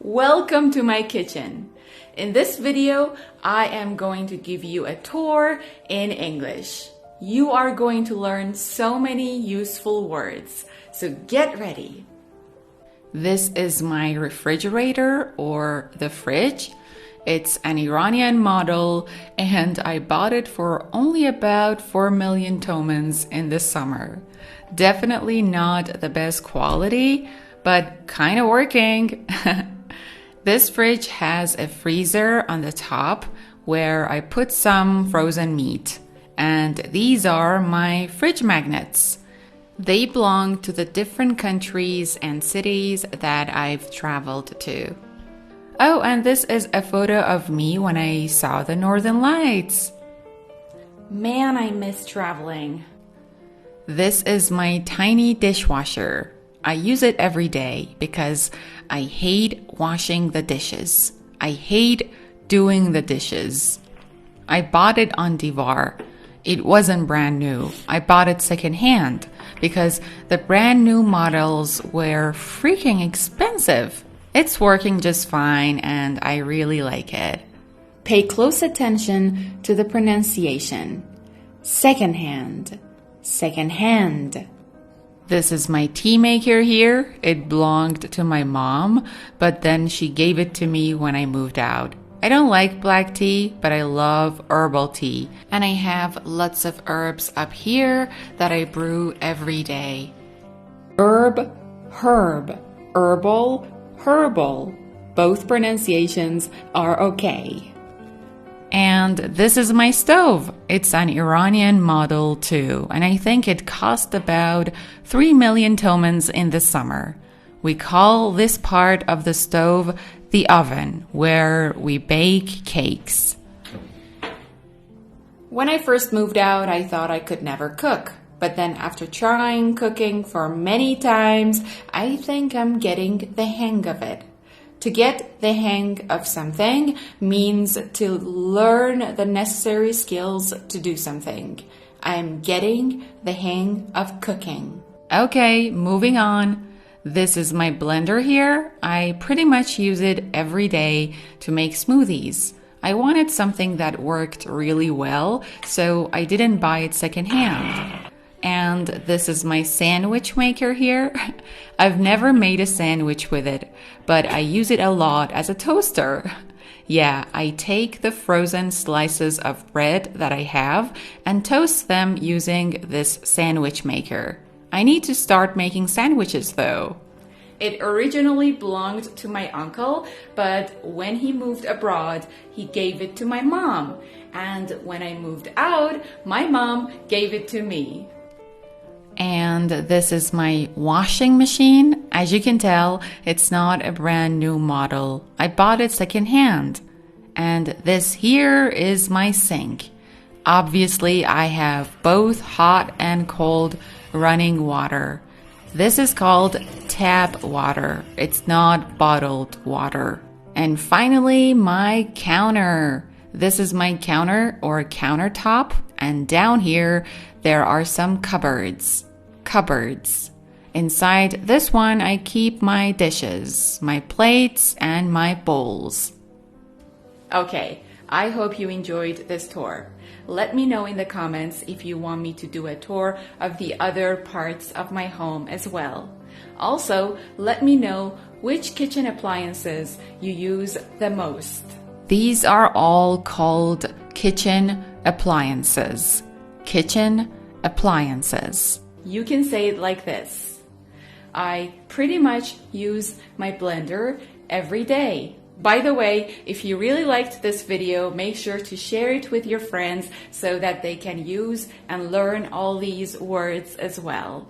Welcome to my kitchen. In this video, I am going to give you a tour in English. You are going to learn so many useful words, so get ready. This is my refrigerator or the fridge. It's an Iranian model and I bought it for only about 4 million tomans in the summer. Definitely not the best quality, but kind of working. This fridge has a freezer on the top where I put some frozen meat. And these are my fridge magnets. They belong to the different countries and cities that I've traveled to. Oh, and this is a photo of me when I saw the Northern Lights. Man, I miss traveling. This is my tiny dishwasher. I use it every day because I hate washing the dishes. I hate doing the dishes. I bought it on Divar. It wasn't brand new. I bought it secondhand because the brand new models were freaking expensive. It's working just fine and I really like it. Pay close attention to the pronunciation. Secondhand. Secondhand. This is my tea maker here. It belonged to my mom, but then she gave it to me when I moved out. I don't like black tea, but I love herbal tea. And I have lots of herbs up here that I brew every day. Herb, herb, herbal, herbal. Both pronunciations are okay. And this is my stove. It's an Iranian model too, and I think it cost about 3 million tomans in the summer. We call this part of the stove the oven, where we bake cakes. When I first moved out, I thought I could never cook. But then after trying cooking for many times, I think I'm getting the hang of it. To get the hang of something means to learn the necessary skills to do something. I'm getting the hang of cooking. Okay, moving on. This is my blender here. I pretty much use it every day to make smoothies. I wanted something that worked really well, so I didn't buy it secondhand. And this is my sandwich maker here. I've never made a sandwich with it, but I use it a lot as a toaster. Yeah, I take the frozen slices of bread that I have and toast them using this sandwich maker. I need to start making sandwiches though. It originally belonged to my uncle, but when he moved abroad, he gave it to my mom. And when I moved out, my mom gave it to me. And this is my washing machine. As you can tell, it's not a brand new model. I bought it secondhand. And this here is my sink. Obviously, I have both hot and cold running water. This is called tap water. It's not bottled water. And finally, my counter. This is my counter or countertop. And down here, there are some cupboards. Cupboards. Inside this one, I keep my dishes, my plates, and my bowls. Okay, I hope you enjoyed this tour. Let me know in the comments if you want me to do a tour of the other parts of my home as well. Also, let me know which kitchen appliances you use the most. These are all called kitchen appliances. Kitchen appliances. You can say it like this. I pretty much use my blender every day. By the way, if you really liked this video, make sure to share it with your friends so that they can use and learn all these words as well.